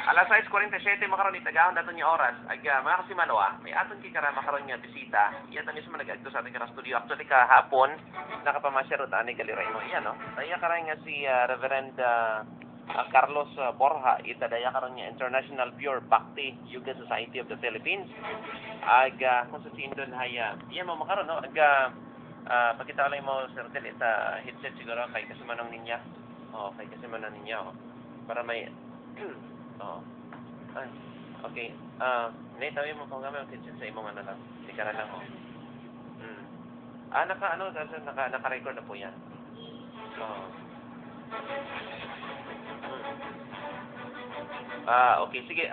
Alas 6:47 makaron itagahon daton yung oras. Aga mga kasimanoa, may aton kikara makaron nga bisita. Iya ta mismo nagagto sa ating karang studio. Actually kahapon nakapamasyar ta ani gali mo. Iya no. Daya karon nga si Reverend Carlos Borja itadaya karon nga International Pure Bhakti Yoga Society of the Philippines. Aga kung sa sindon haya. Iya mo makaron no. Aga pakita lang mo sir ita headset siguro kay kasimanong ninya. Kay kasimanong ninya para may oh. Ay, okay. Naitawi mo kung gamay attention sa imong ano lang. Hindi ka na lang, naka-record na po yan. Okay, sige.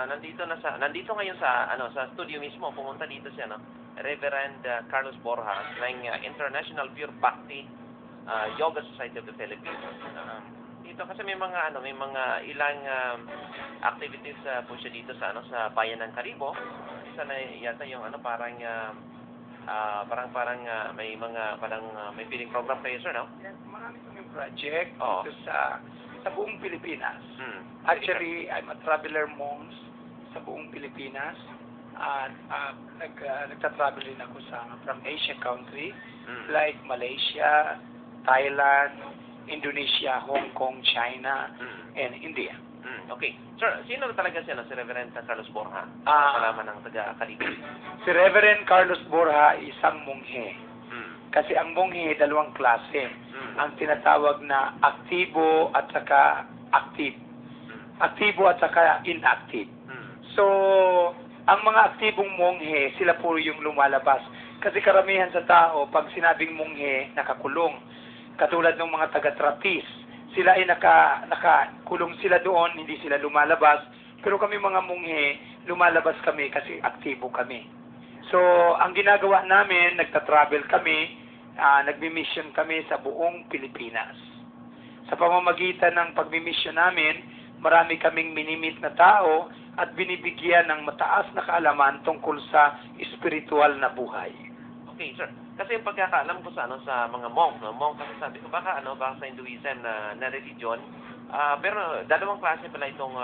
Nandito ngayon sa studio mismo, pumunta dito siya, no? Reverend Carlos Borja ng International Pure Bhakti Yoga Society of the Philippines. Dito kasi may mga ilang activities po siya dito sa bayan ng Karibo. Isa na yata yung parang may feeding program kayo sir, no? Yes, marami kaming project dito sa buong Pilipinas. Actually, I'm a traveler monk sa buong Pilipinas. At nagta-travel din ako from Asia country like Malaysia, Thailand, Indonesia, Hong Kong, China, and India. Okay. Sir, sino talaga siya, si Reverend Carlos Borja? Salaman ng taga-Kalibo. Si Reverend Carlos Borja, isang monghe. Kasi ang monghe, dalawang klase. Ang tinatawag na aktibo at saka active. Aktibo at saka inactive. So, ang mga aktibong monghe, sila po yung lumalabas. Kasi karamihan sa tao, pag sinabing monghe, nakakulong. Katulad ng mga taga-trapis, sila ay nakakulong sila doon, hindi sila lumalabas. Pero kami mga munghe, lumalabas kami kasi aktibo kami. So, ang ginagawa namin, nagta-travel kami, nagmi-mission kami sa buong Pilipinas. Sa pamamagitan ng pagmi-mission namin, marami kaming minimit na tao at binibigyan ng mataas na kaalaman tungkol sa espiritual na buhay. Okay, sir. Kasi yung pagkakaalam ko sa mga monk kasi sabi ko baka sa Hinduism na religion, pero dalawang klase pala itong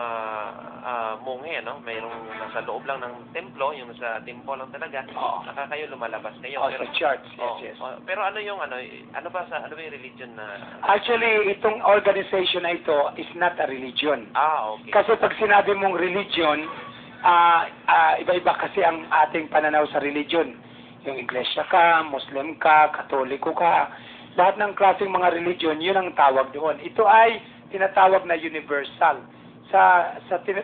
monghe, no? Mayroong nasa loob lang ng templo, yung sa temple lang talaga. Saka kayo lumalabas kayo. Pero, sa church, yes. Pero ano yung religion na? Actually, itong organization na ito is not a religion. Okay. Kasi pag sinabi mong religion, iba-iba kasi ang ating pananaw sa religion. Yung Iglesia ka, Muslim ka, Katoliko ka, lahat ng klaseng mga religion, yun ang tawag doon. Ito ay tinatawag na universal. Sa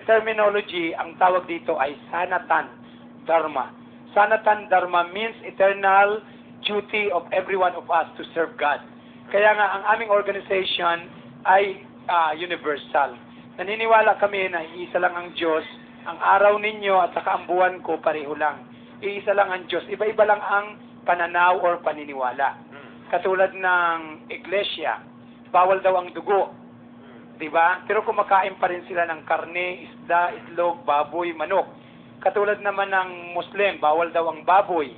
terminology, ang tawag dito ay Sanatan Dharma. Sanatan Dharma means eternal duty of every one of us to serve God. Kaya nga, ang aming organization ay universal. Naniniwala kami na isa lang ang Diyos, ang araw ninyo at saka ang buwan ko pareho lang. Iisa lang ang Diyos. Iba-iba lang ang pananaw or paniniwala. Katulad ng Iglesia, bawal daw ang dugo. Diba? Pero kumakain pa rin sila ng karne, isda, itlog, baboy, manok. Katulad naman ng Muslim, bawal daw ang baboy.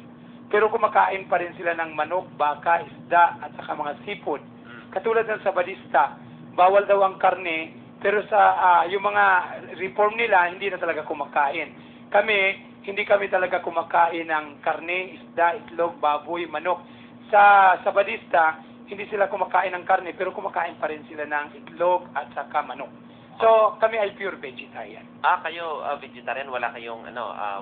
Pero kumakain pa rin sila ng manok, baka, isda, at saka mga seafood. Katulad ng Sabadista, bawal daw ang karne, pero sa yung mga reform nila, hindi na talaga kumakain. Hindi kami talaga kumakain ng karne, isda, itlog, baboy, manok. Sa Sabadista, hindi sila kumakain ng karne, pero kumakain pa rin sila ng itlog at saka manok. So, kami ay pure vegetarian. Kayo vegetarian, wala kayong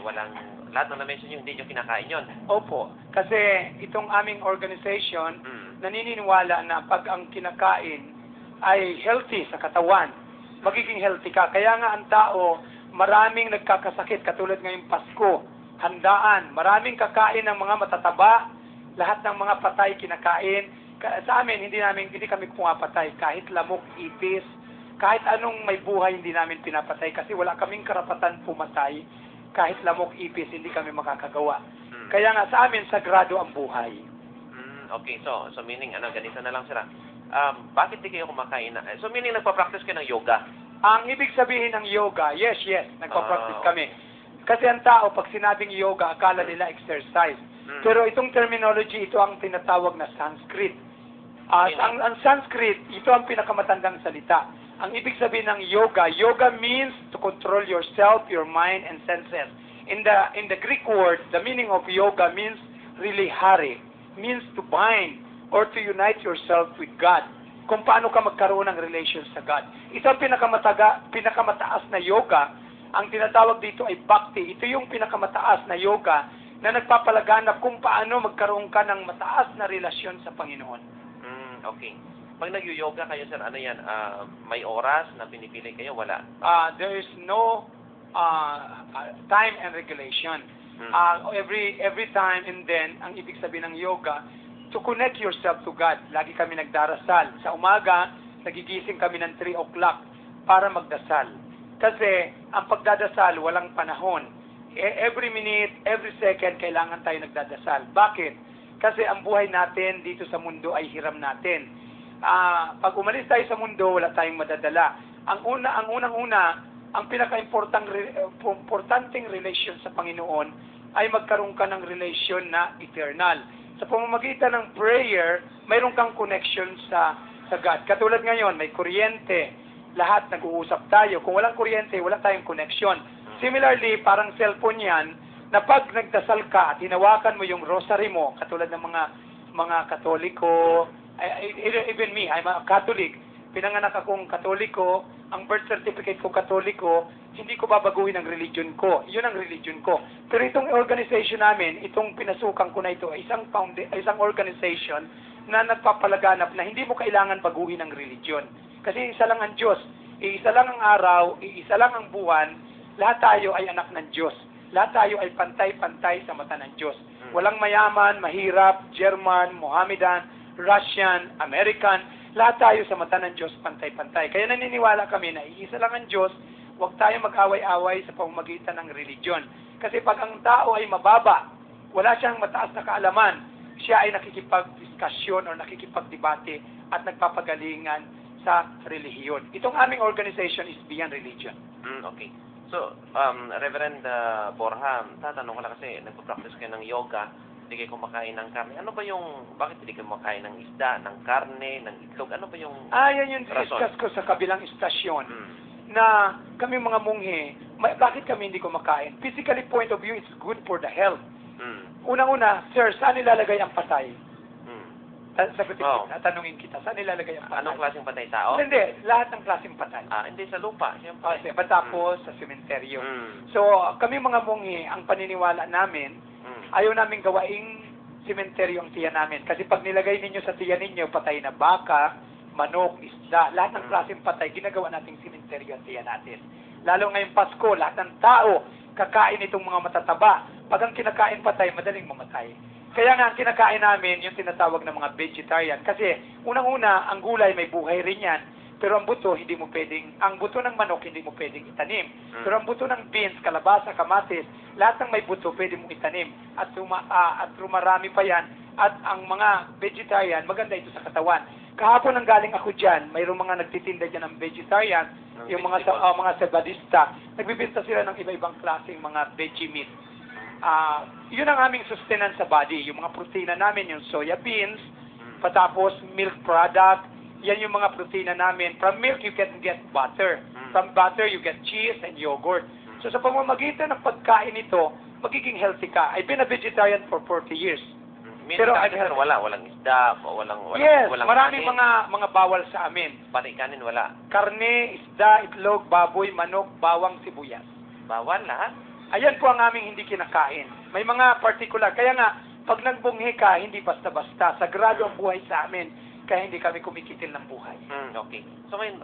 walang lahat ng na-mention yung hindi nyo kinakain yon? Opo. Kasi itong aming organization, naniniwala na pag ang kinakain ay healthy sa katawan, magiging healthy ka. Kaya nga ang tao, maraming nagkakasakit, katulad ngayong Pasko, handaan, maraming kakain ng mga matataba, lahat ng mga patay kinakain. Sa amin, hindi kami pumapatay, kahit lamok, ipis, kahit anong may buhay, hindi namin pinapatay kasi wala kaming karapatan pumatay, kahit lamok, ipis, hindi kami makakagawa. Kaya nga sa amin, sagrado ang buhay. Okay, so meaning, ganito na lang sila. Bakit di kayo kumakain na? So meaning, nagpa-practice kayo ng yoga? Ang ibig sabihin ng yoga, yes, nagpa-practice kami. Kasi ang tao, pag sinabing yoga, akala nila exercise. Pero itong terminology, ito ang tinatawag na Sanskrit. Ang Sanskrit, ito ang pinakamatandang salita. Ang ibig sabihin ng yoga means to control yourself, your mind, and senses. In the Greek word, the meaning of yoga means really hari, means to bind or to unite yourself with God. Kung paano ka magkaroon ng relation sa God. Isang pinakamataas na yoga, ang tinatawag dito ay bhakti. Ito yung pinakamataas na yoga na nagpapalaganap kung paano magkaroon ka ng mataas na relasyon sa Panginoon. Okay. Pag nag-yoga kayo, sir, ano yan? May oras na pinipili kayo? Wala? There is no time and regulation. Every time and then, ang ibig sabihin ng yoga, to connect yourself to God. Lagi kami nagdarasal. Sa umaga, nagigising kami ng 3 o'clock para magdasal. Kasi ang pagdadasal, walang panahon. Every minute, every second, kailangan tayo nagdadasal. Bakit? Kasi ang buhay natin dito sa mundo ay hiram natin. Pag umalis tayo sa mundo, wala tayong madadala. Ang unang-una, ang pinaka-importanting relation sa Panginoon ay magkaroon ka ng relation na eternal. Sa pamamagitan ng prayer, mayroon kang connection sa God. Katulad ngayon, may kuryente. Lahat nag-uusap tayo. Kung walang kuryente, wala tayong connection. Similarly, parang cellphone yan, na pag nagdasal ka at hinawakan mo yung rosary mo, katulad ng mga Katoliko, even me, I'm a Catholic, pinanganak akong Katoliko, ang birth certificate ko Katoliko, hindi ko babaguhin ang religion ko. Yun ang religion ko. Pero itong organization namin, itong pinasukan ko na ito, isang organization na nagpapalaganap na hindi mo kailangan baguhin ang religion. Kasi isa lang ang Diyos, iisa lang ang araw, iisa lang ang buwan, lahat tayo ay anak ng Diyos. Lahat tayo ay pantay-pantay sa mata ng Diyos. Walang mayaman, mahirap, German, Mohammedan, Russian, American, lahat tayo sa mata ng Diyos pantay-pantay. Kaya naniniwala kami na iisa lang ang Diyos, huwag tayo mag-away-away sa pamamagitan ng religion. Kasi pag ang tao ay mababa, wala siyang mataas na kaalaman, siya ay nakikipag-diskusyon o nakikipag-debate at nagpapagalingan sa relihiyon. Itong aming organization is beyond religion. Okay. So, Reverend Borja, tatanong ko lang kasi nagpo-practice kayo ng yoga, hindi kayo kumakain ng karne. Ano ba yung, bakit hindi kayo kumakain ng isda, ng karne, ng itlog? Ano ba yung yan yung discuss ko sa kabilang istasyon. Na kami mga munghe, bakit kami hindi kumakain? Physically point of view, it's good for the health. Unang-una, sir, saan nilalagay ang patay? Tanungin kita, saan nilalagay ang patay? Anong klaseng patay, tao? Hindi, lahat ng klaseng patay. Hindi sa lupa, siyempre. Tapos sa sementeryo. So, kami mga munghi, ang paniniwala namin, ayaw namin gawaing sementeryo ang tiyan namin. Kasi pag nilagay ninyo sa tiyan ninyo, patay na baka, manok, isda, lahat ng klaseng patay, ginagawa nating sementeryo ang tiyan natin. Lalo ngayong Pasko, lahat ng tao, kakain itong mga matataba. Pag ang kinakain patay, madaling mamatay. Kaya nga, ang kinakain namin, yung tinatawag ng mga vegetarian. Kasi, unang-una, ang gulay may buhay rin yan. Pero ang buto, ang buto ng manok, hindi mo pwedeng itanim. Pero ang buto ng beans, kalabasa, kamatis, lahat ng may buto, pwede mong itanim. At rumarami pa yan. At ang mga vegetarian, maganda ito sa katawan. Kahapon ang galing ako dyan, mayroong mga nagtitinda dyan ng vegetarian, yung mga sabadista. Nagbibenta sila ng iba-ibang klaseng mga veggie meat. Yun ang aming sustenance sa body. Yung mga protina namin, yung soya beans, patapos milk product, yan yung mga protina namin. From milk, you can get butter. From butter, you get cheese and yogurt. So sa pamamagitan ng pagkain ito, magiging healthy ka. I've been a vegetarian for 40 years. Pero walang isda, walang maraming mga bawal sa amin. Pati kanin wala. Karne, isda, itlog, baboy, manok, bawang, sibuyas. Bawal lahat? Ayan po ang aming hindi kinakain. May mga particular. Kaya nga, pag nagbunghi ka, hindi basta-basta. Sagrado ang buhay sa amin. Kaya hindi kami kumikitil ng buhay. Okay. So ngayon,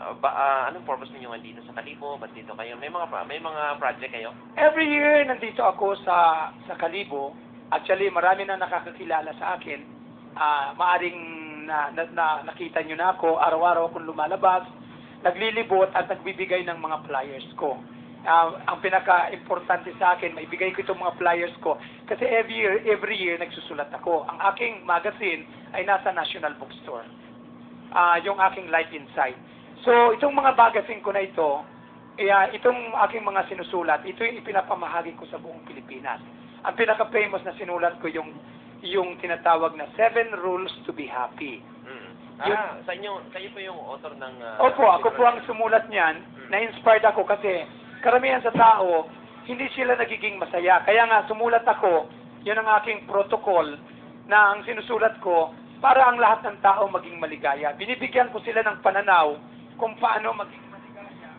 anong purpose ninyo dito sa Kalibo? Ba't dito kayo? May mga project kayo? Every year, nandito ako sa Kalibo. Actually, marami na nakakakilala sa akin. Maaring nakita nyo na ako. Araw-araw akong lumalabas. Naglilibot at nagbibigay ng mga flyers ko. Ang pinaka-importante sa akin, maibigay ko itong mga flyers ko. Kasi every year nagsusulat ako. Ang aking magazine ay nasa National Bookstore. Yung aking Life Inside. So, itong mga magazine ko na ito, itong aking mga sinusulat, ito yung ipinapamahagi ko sa buong Pilipinas. Ang pinaka-famous na sinulat ko yung tinatawag na 7 Rules to be Happy. Sa inyo, kayo po yung author ng... Opo, ako po ang sumulat niyan. Na-inspired ako kasi karamihan sa tao, hindi sila nagiging masaya. Kaya nga, sumulat ako, yun ang aking protocol na ang sinusulat ko para ang lahat ng tao maging maligaya. Binibigyan ko sila ng pananaw kung paano maging maligaya.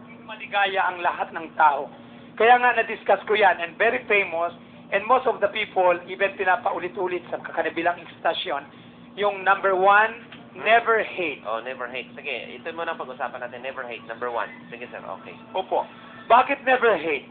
Maging maligaya ang lahat ng tao. Kaya nga, na-discuss ko yan and very famous and most of the people, even pinapaulit-ulit sa kanibilang istasyon, yung number 1, never hate. Oh, never hate. Sige, ito muna ang pag-usapan natin. Never hate. Number 1. Sige, sir. Okay. Opo. Bakit never hate?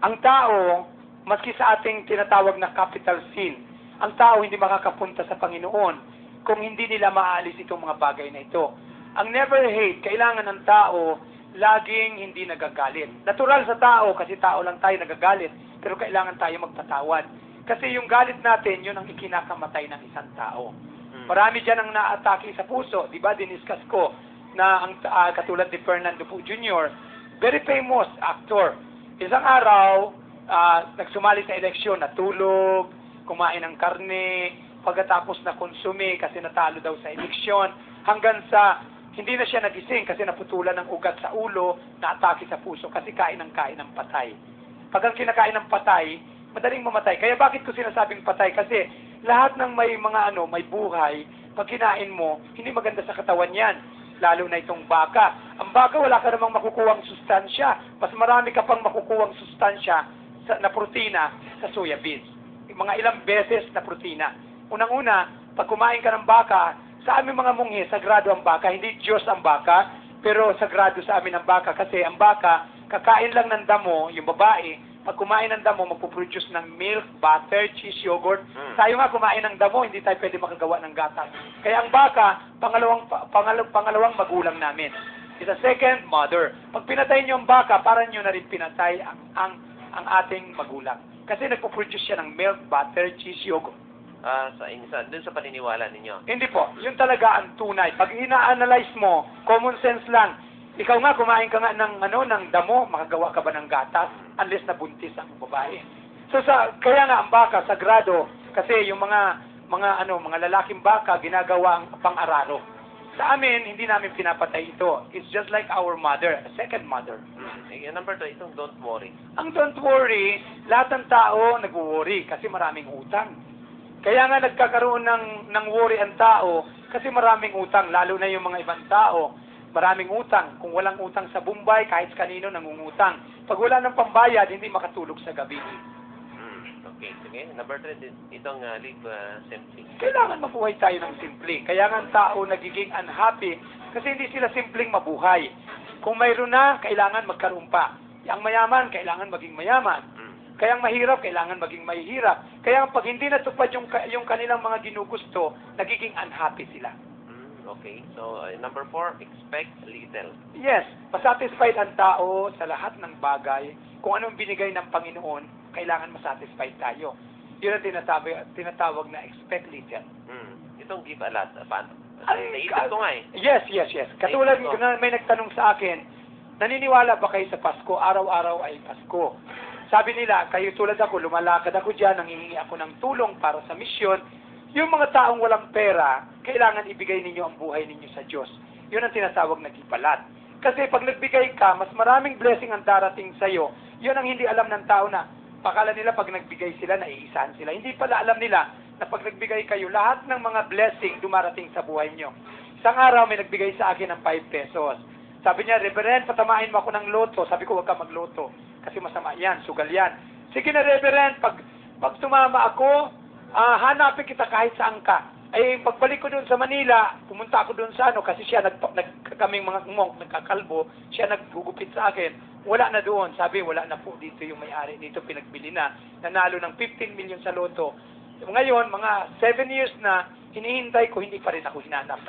Ang tao, maski sa ating tinatawag na capital sin, ang tao hindi makakapunta sa Panginoon kung hindi nila maalis itong mga bagay na ito. Ang never hate, kailangan ng tao laging hindi nagagalit. Natural sa tao, kasi tao lang tayo nagagalit, pero kailangan tayo magpatawad. Kasi yung galit natin, yun ang ikinakamatay ng isang tao. Marami dyan ang naatake sa puso. Di ba, diniscuss ko na ang katulad ni Fernando Po Jr., very famous actor. Isang araw, nagsumali sa eleksyon, natulog, kumain ng karne, pagkatapos na konsumi kasi natalo daw sa eleksyon, hanggang sa hindi na siya nagising kasi naputulan ng ugat sa ulo, naatake sa puso kasi kain ng patay. Pag ang kinakain ng patay, madaling mamatay. Kaya bakit ko sinasabing patay? Kasi lahat ng may mga may buhay, pag kinain mo, hindi maganda sa katawan yan. Lalo na itong baka. Ang baka, wala ka namang makukuhang sustansya. Mas marami ka pang makukuhang sustansya na protina sa soya beans. Mga ilang beses na protina. Unang-una, pag kumain ka ng baka, sa aming mga munghi, sagrado ang baka. Hindi Diyos ang baka, pero sagrado sa amin ang baka. Kasi ang baka, kakain lang ng damo, yung babae, pag kumain ng damo, magpuproduce ng milk, butter, cheese, yogurt. Tayo nga kumain ng damo, hindi tayo pwede makagawa ng gatas. Kaya ang baka, pangalawang magulang namin. It's a second mother. Pag pinatay niyo ang baka, parang niyo na rin pinatay ang ating magulang. Kasi nagpo-produce siya ng milk, butter, cheese, yogurt. Dun sa paniniwala ninyo. Hindi po. Yun talaga ang tunay. Pag ina-analyze mo, common sense lang. Ikaw nga, kumain ka nga ng damo, makagawa ka ba ng gatas unless nabuntis ang babae. So kaya nga ang baka sagrado kasi yung mga lalaking baka ginagawa ang pang-araro. Sa amin, hindi namin pinapatay ito. It's just like our mother, a second mother. Number 2, itong don't worry. Ang don't worry, lahat ng tao nag-worry kasi maraming utang. Kaya nga nagkakaroon ng worry ang tao kasi maraming utang, lalo na yung mga ibang tao. Maraming utang. Kung walang utang sa Bombay, kahit kanino nangungutang. Pag wala ng pambayad, hindi makatulog sa gabi. Okay, sige. Number 3, itong live simply. Kailangan mabuhay tayo ng simple. Kaya nga ang tao nagiging unhappy kasi hindi sila simpleng mabuhay. Kung mayroon na, kailangan magkaroon pa. Ang mayaman, kailangan maging mayaman. Kaya ang mahirap, kailangan maging mahirap. Kaya pag hindi natupad yung kanilang mga ginugusto, nagiging unhappy sila. Okay. So, number 4, expect little. Yes. Masatisfied ang tao sa lahat ng bagay. Kung anong binigay ng Panginoon, kailangan masatisfied tayo. Yun ang tinatawag na expect little. Itong give a lot. Paano? Ay, Naisip ko nga eh. Yes. Katulad na may nagtanong sa akin, naniniwala ba kayo sa Pasko? Araw-araw ay Pasko. Sabi nila, kayo tulad ako, lumalakad ako dyan, nangihingi ako ng tulong para sa misyon. Yung mga taong walang pera, kailangan ibigay ninyo ang buhay ninyo sa Diyos. Yun ang tinatawag na gipalat. Kasi pag nagbigay ka, mas maraming blessing ang darating sa iyo. Yun ang hindi alam ng tao na, pakala nila pag nagbigay sila, naiisahan sila. Hindi pala alam nila na pag nagbigay kayo, lahat ng mga blessing dumarating sa buhay nyo. Isang araw, may nagbigay sa akin ng 5 pesos. Sabi niya, Reverend, patamain mo ako ng loto. Sabi ko, huwag ka magloto. Kasi masama yan, sugal yan. Sige na, Reverend, pag tumama ako, hanapin kita kahit saan ka. Ay, pagbalik ko doon sa Manila, pumunta ako doon sa kasi siya, kaming mga monk, nagkakalbo, siya naggugupit sa akin. Wala na doon. Sabi, wala na po dito yung may-ari. Dito pinagbili na. Nanalo ng 15 million sa loto. Ngayon, mga 7 years na, hinihintay ko, hindi pa rin ako hinanap.